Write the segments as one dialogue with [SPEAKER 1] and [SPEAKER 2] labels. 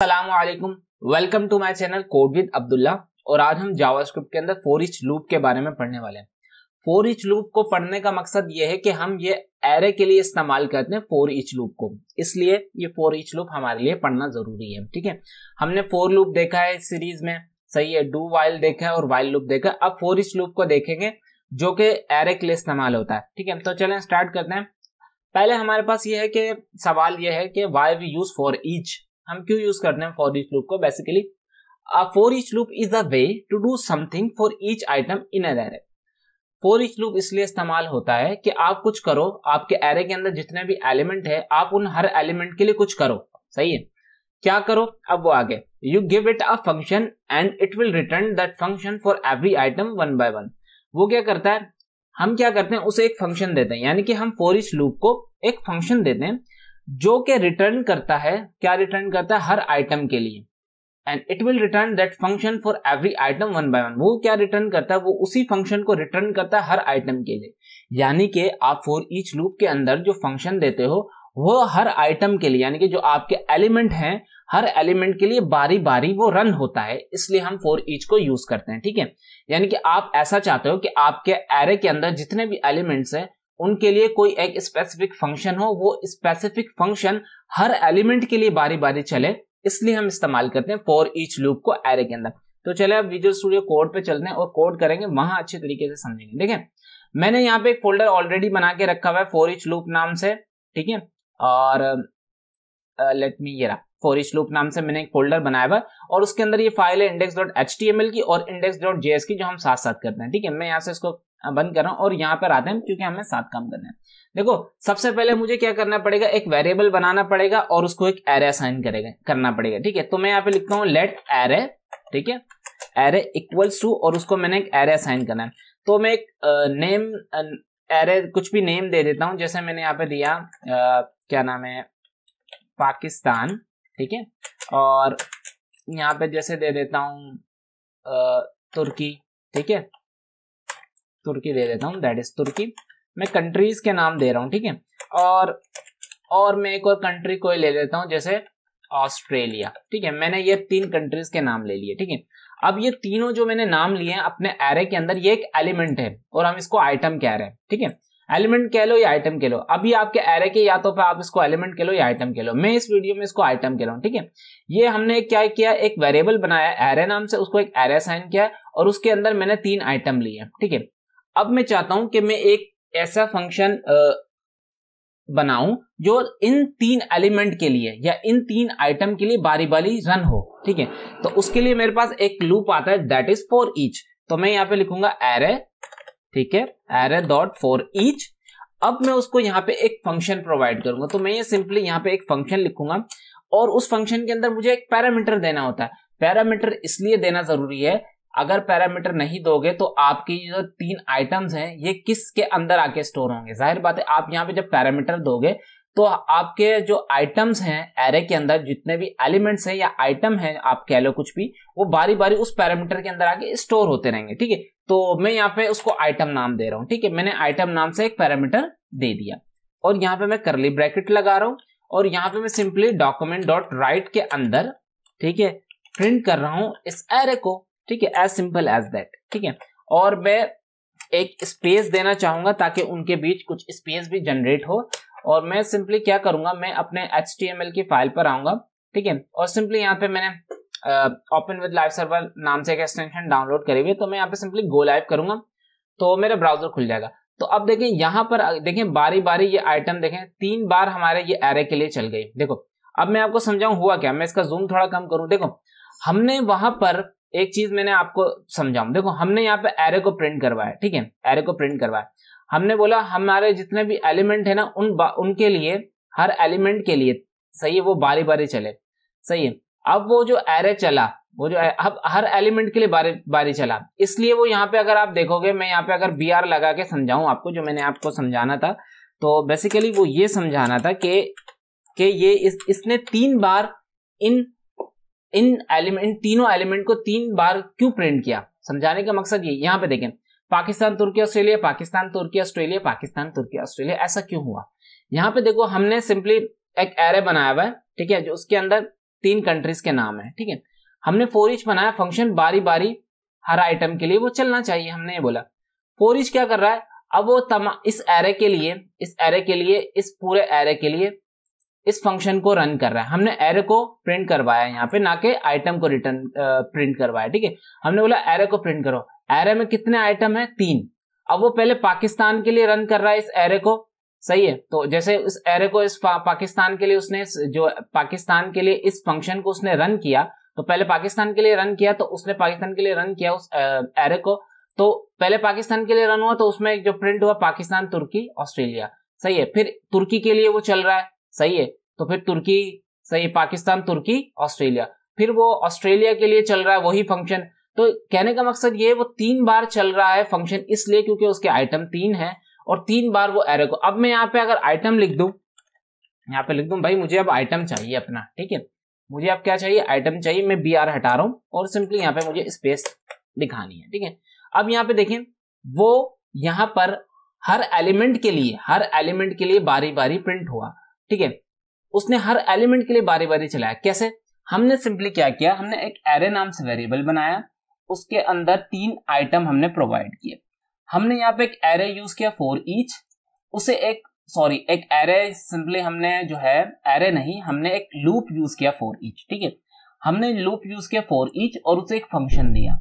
[SPEAKER 1] अस्सलामुअलैकुम, welcome to my channel code with Abdullah. और आज हम जावास्क्रिप्ट के अंदर फॉर ईच लूप के बारे में पढ़ने वाले हैं। फॉर ईच लूप को पढ़ने का मकसद ये है कि हम ये एरे के लिए इस्तेमाल करते हैं फॉर ईच लूप को, इसलिए ये फॉर ईच लूप हमारे लिए पढ़ना जरूरी है। ठीक है, हमने फॉर लूप देखा है इस सीरीज में, सही है, डू वाइल देखा है और वाइल लूप देखा है। अब फॉर ईच लूप को देखेंगे जो कि एरे के लिए इस्तेमाल होता है। ठीक है, तो चलें स्टार्ट करते हैं। पहले हमारे पास ये है कि सवाल ये है कि why we use for each, हम क्यों यूज करते हैं फॉर ईच लूप को। Basically for each loop is a way to do something for each item in an array. For each loop इसलिए इस्तेमाल होता है कि आप कुछ करो, आपके एरे के अंदर जितने भी एलिमेंट है आप उन हर एलिमेंट के लिए कुछ करो। सही है, क्या करो अब वो आगे, you give it a function and it will return that function for every item one by one. वो क्या करता है, हम क्या करते हैं, उसे एक फंक्शन देते हैं, यानी कि हम फॉर ईच लूप को एक फंक्शन देते हैं जो कि रिटर्न करता है, क्या रिटर्न करता है, हर आइटम के लिए। And it will return that function for every item one by one. वो क्या रिटर्न करता है, वो उसी फंक्शन को रिटर्न करता है हर आइटम के लिए। यानी कि आप फॉर ईच लूप के अंदर जो फंक्शन देते हो वो हर आइटम के लिए, यानी कि जो आपके एलिमेंट हैं हर एलिमेंट के लिए बारी बारी वो रन होता है, इसलिए हम फॉर ईच को यूज करते हैं। ठीक है, यानी कि आप ऐसा चाहते हो कि आपके एरे के अंदर जितने भी एलिमेंट्स हैं उनके लिए कोई एक स्पेसिफिक फंक्शन हो, वो स्पेसिफिक फंक्शन हर एलिमेंट के लिए बारी बारी चले, इसलिए हम इस्तेमाल करते हैं फॉर ईच लूप को एरे के अंदर। तो चले अब विजुअल स्टूडियो कोड पे चलते हैं और कोड करेंगे, वहां अच्छे तरीके से समझेंगे। देखें, मैंने यहाँ पे एक फोल्डर ऑलरेडी बना के रखा हुआ है फॉर ईच लूप नाम से। ठीक है, और लेट मी, ये रहा फॉर ईच लूप नाम से मैंने एक फोल्डर बनाया हुआ और उसके अंदर ये फाइल है index.html की और index.js की, जो हम साथ साथ करते हैं। ठीक है, मैं यहाँ से इसको बंद कर रहा हूं और यहाँ पर आते हैं क्योंकि हमें साथ काम करना है। देखो, सबसे पहले मुझे क्या करना पड़ेगा, एक वेरिएबल बनाना पड़ेगा और उसको एक एरे असाइन करना पड़ेगा। ठीक है, तो मैं यहाँ पे लिखता हूँ लेट एरे। ठीक है, एरे इक्वल्स टू, और उसको मैंने एक एरे असाइन करना है। तो मैं एक नेम एरे कुछ भी नेम दे देता हूं, जैसे मैंने यहाँ पे दिया क्या नाम है, पाकिस्तान। ठीक है, और यहाँ पे जैसे दे देता हूं तुर्की। ठीक है, तुर्की दे देता हूं, दैट इज तुर्की। मैं कंट्रीज के नाम दे रहा हूं। ठीक है, और मैं एक और कंट्री को ले लेता हूं, जैसे ऑस्ट्रेलिया। ठीक है, मैंने ये 3 कंट्रीज के नाम ले लिए। ठीक है, अब ये तीनों जो मैंने नाम लिए हैं अपने एरे के अंदर, ये एक एलिमेंट है और हम इसको आइटम कह रहे हैं। ठीक है, एलिमेंट कह लो या आइटम कह लो, अभी आपके एरे के या तो फिर आप इसको एलिमेंट कह लो या आइटम कह लो, मैं इस वीडियो में इसको आइटम कह रहा हूं। ठीक है, ये हमने क्या किया, एक वेरिएबल बनाया एरे नाम से, उसको एक एरे असाइन किया और उसके अंदर मैंने 3 आइटम लिए। ठीक है, अब मैं चाहता हूं कि मैं एक ऐसा फंक्शन बनाऊं जो इन 3 एलिमेंट के लिए या इन 3 आइटम के लिए बारी बारी रन हो। ठीक है, तो उसके लिए मेरे पास एक लूप आता है दैट इज फॉर ईच। तो मैं यहां पे लिखूंगा एरे, ठीक है, एरे डॉट फॉर ईच। अब मैं उसको यहाँ पे एक फंक्शन प्रोवाइड करूंगा, तो मैं ये सिंपली यहाँ पे एक फंक्शन लिखूंगा और उस फंक्शन के अंदर मुझे एक पैरामीटर देना होता है। पैरामीटर इसलिए देना जरूरी है, अगर पैरामीटर नहीं दोगे तो आपकी जो 3 आइटम्स हैं ये किसके अंदर आके स्टोर होंगे। जाहिर बात है, आप यहाँ पे जब पैरामीटर दोगे तो आपके जो आइटम्स हैं एरे के अंदर, जितने भी एलिमेंट्स हैं या आइटम हैं आप कह लो कुछ भी, वो बारी बारी उस पैरामीटर के अंदर आके स्टोर होते रहेंगे। ठीक है, तो मैं यहाँ पे उसको आइटम नाम दे रहा हूँ। ठीक है, मैंने आइटम नाम से एक पैरामीटर दे दिया और यहाँ पे मैं करली ब्रैकेट लगा रहा हूँ और यहाँ पे मैं सिंपली डॉक्यूमेंट डॉट राइट के अंदर, ठीक है, प्रिंट कर रहा हूँ इस एरे को। ठीक है, एज सिंपल एज दैट। ठीक है, और मैं एक स्पेस देना चाहूंगा ताकि उनके बीच कुछ स्पेस भी जनरेट हो, और मैं सिंपली क्या करूंगा, मैं अपने HTML की फाइल पर आऊंगा। ठीक है, और सिंपली यहाँ पे मैंने ओपन विद लाइव सर्वर नाम से एक एक्सटेंशन डाउनलोड करी हुई है, तो मैं यहाँ पे सिंपली गो लाइव करूंगा तो मेरा ब्राउजर खुल जाएगा। तो अब देखें यहाँ पर, देखें बारी बारी ये आइटम देखें 3 बार हमारे ये एरे के लिए चल गई। देखो, अब मैं आपको समझाऊं हुआ क्या, मैं इसका जूम थोड़ा कम करूं। देखो, हमने वहां पर एक चीज मैंने आपको समझाऊं, देखो हमने यहाँ पे एरे को प्रिंट करवाया। ठीक है, एरे को प्रिंट करवाया, हमने बोला हमारे जितने भी एलिमेंट है ना उनके लिए, हर एलिमेंट के लिए, सही है, वो बारी बारी चले। सही है, अब वो जो एरे चला, वो जो अब हर एलिमेंट के लिए बारी बारी चला, इसलिए वो यहाँ पे अगर आप देखोगे, मैं यहाँ पे अगर BR लगा के समझाऊं आपको, जो मैंने आपको समझाना था, तो बेसिकली वो ये समझाना था कि ये इसने 3 बार इन तीनों एलिमेंट को 3 बार क्यों प्रिंट किया। समझाने का मकसद ये, यहाँ पे देखें पाकिस्तान तुर्की ऑस्ट्रेलिया, पाकिस्तान तुर्की ऑस्ट्रेलिया, पाकिस्तान तुर्की ऑस्ट्रेलिया, ऐसा क्यों हुआ। यहाँ पे देखो हमने सिंपली एक एरे बनाया हुआ है। ठीक है, जो उसके अंदर 3 कंट्रीज के नाम है, ठीक है। हमने फॉर ईच बनाया, फंक्शन बारी बारी हर आइटम के लिए वो चलना चाहिए, हमने ये बोला। फॉर ईच क्या कर रहा है, अब वो इस एरे के लिए इस पूरे एरे के लिए इस फंक्शन को रन कर रहा है। हमने एरे को प्रिंट करवाया यहाँ पे, ना कि आइटम को रिटर्न प्रिंट करवाया, ठीक है। हमने बोला एरे को प्रिंट करो। एरे में कितने आइटम है, 3। अब वो पहले पाकिस्तान के लिए रन कर रहा है इस एरे को, सही है। तो जैसे उस एरे को इस पाकिस्तान के लिए उसने जो पाकिस्तान के लिए इस फंक्शन को उसने रन किया, तो पहले पाकिस्तान के लिए रन किया, तो उसने पाकिस्तान के लिए रन किया उस एरे को, तो पहले पाकिस्तान के लिए रन हुआ, तो उसमें जो प्रिंट हुआ पाकिस्तान, तुर्की, ऑस्ट्रेलिया, सही है। फिर तुर्की के लिए वो चल रहा है, सही है, तो फिर तुर्की, सही, पाकिस्तान, तुर्की, ऑस्ट्रेलिया। फिर वो ऑस्ट्रेलिया के लिए चल रहा है वही फंक्शन। तो कहने का मकसद ये, वो 3 बार चल रहा है फंक्शन, इसलिए क्योंकि उसके आइटम 3 है और 3 बार वो एरे को। अब मैं यहाँ पे अगर आइटम लिख दूं, यहाँ पे लिख दूं भाई मुझे अब आइटम चाहिए अपना, ठीक है, मुझे अब क्या चाहिए, आइटम चाहिए। मैं BR हटा रहा हूं और सिंपली यहाँ पे मुझे स्पेस दिखानी है, ठीक है। अब यहाँ पे देखें, वो यहाँ पर हर एलिमेंट के लिए बारी बारी प्रिंट हुआ, ठीक है। उसने हर एलिमेंट के लिए बारी बारी चलाया। कैसे, हमने सिंपली क्या किया, हमने एक एरे नाम से वेरिएबल बनाया, उसके अंदर 3 आइटम हमने प्रोवाइड किए। हमने यहाँ पे एक एरे यूज किया फॉर ईच, उसे एक एरे सिंपली हमने जो है, एरे नहीं, हमने एक लूप यूज किया फॉर ईच, ठीक है। हमने लूप यूज किया फॉर ईच और उसे एक फंक्शन दिया।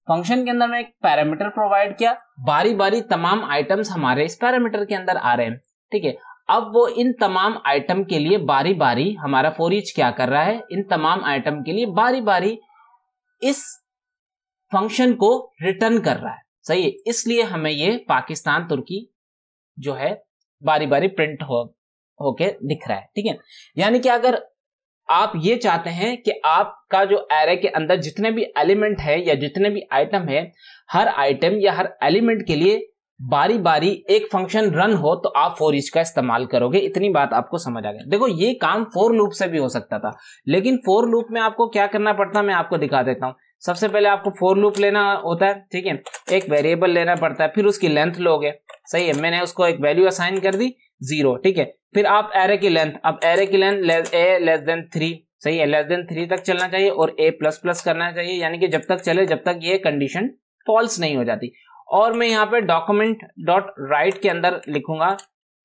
[SPEAKER 1] फंक्शन के अंदर में एक पैरामीटर प्रोवाइड किया, बारी बारी तमाम आइटम्स हमारे इस पैरामीटर के अंदर आ रहे हैं, ठीक है। अब वो इन तमाम आइटम के लिए बारी बारी हमारा फॉर ईच क्या कर रहा है, इन तमाम आइटम के लिए बारी बारी इस फंक्शन को रिटर्न कर रहा है, सही है। इसलिए हमें ये पाकिस्तान, तुर्की जो है बारी बारी प्रिंट होके दिख रहा है, ठीक है। यानी कि अगर आप ये चाहते हैं कि आपका जो एरे के अंदर जितने भी एलिमेंट है या जितने भी आइटम है, हर आइटम या हर एलिमेंट के लिए बारी बारी एक फंक्शन रन हो, तो आप फॉर ईच का इस्तेमाल करोगे। इतनी बात आपको समझ आ गया। देखो ये काम फॉर लूप से भी हो सकता था, लेकिन फॉर लूप में आपको क्या करना पड़ता है, मैं आपको दिखा देता हूं। सबसे पहले आपको फॉर लूप लेना होता है, ठीक है, एक वेरिएबल लेना पड़ता है, फिर उसकी लेंथ लोगे, सही है। मैंने उसको एक वैल्यू असाइन कर दी 0, ठीक है। फिर आप एरे की लेंथ, अब एरे की लेंथ a लेस देन 3, सही है, लेस देन 3 तक चलना चाहिए और a प्लस प्लस करना चाहिए, यानी कि जब तक चले जब तक ये कंडीशन फॉल्स नहीं हो जाती। और मैं यहाँ पे डॉक्यूमेंट डॉट राइट के अंदर लिखूंगा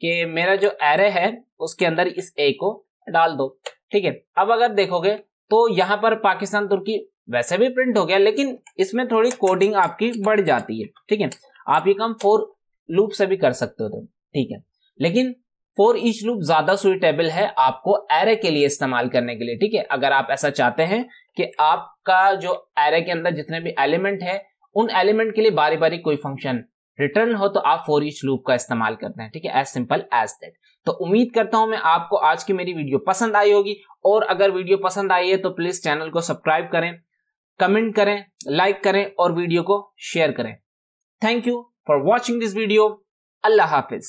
[SPEAKER 1] कि मेरा जो एरे है उसके अंदर इस a को डाल दो, ठीक है। अब अगर देखोगे तो यहाँ पर पाकिस्तान, तुर्की वैसे भी प्रिंट हो गया, लेकिन इसमें थोड़ी कोडिंग आपकी बढ़ जाती है, ठीक है। आप ये काम फॉर लूप से भी कर सकते हो, तो ठीक है, लेकिन फॉर ईच लूप ज्यादा सुइटेबल है आपको एरे के लिए इस्तेमाल करने के लिए, ठीक है। अगर आप ऐसा चाहते हैं कि आपका जो एरे के अंदर जितने भी एलिमेंट है, उन एलिमेंट के लिए बारी बारी कोई फंक्शन रिटर्न हो, तो आप फॉर ईच लूप का इस्तेमाल करते हैं, ठीक है। As simple as that. तो उम्मीद करता हूं मैं आपको आज की मेरी वीडियो पसंद आई होगी, और अगर वीडियो पसंद आई है तो प्लीज चैनल को सब्सक्राइब करें, कमेंट करें, लाइक करें और वीडियो को शेयर करें। Thank you for watching this video. Allah Hafiz.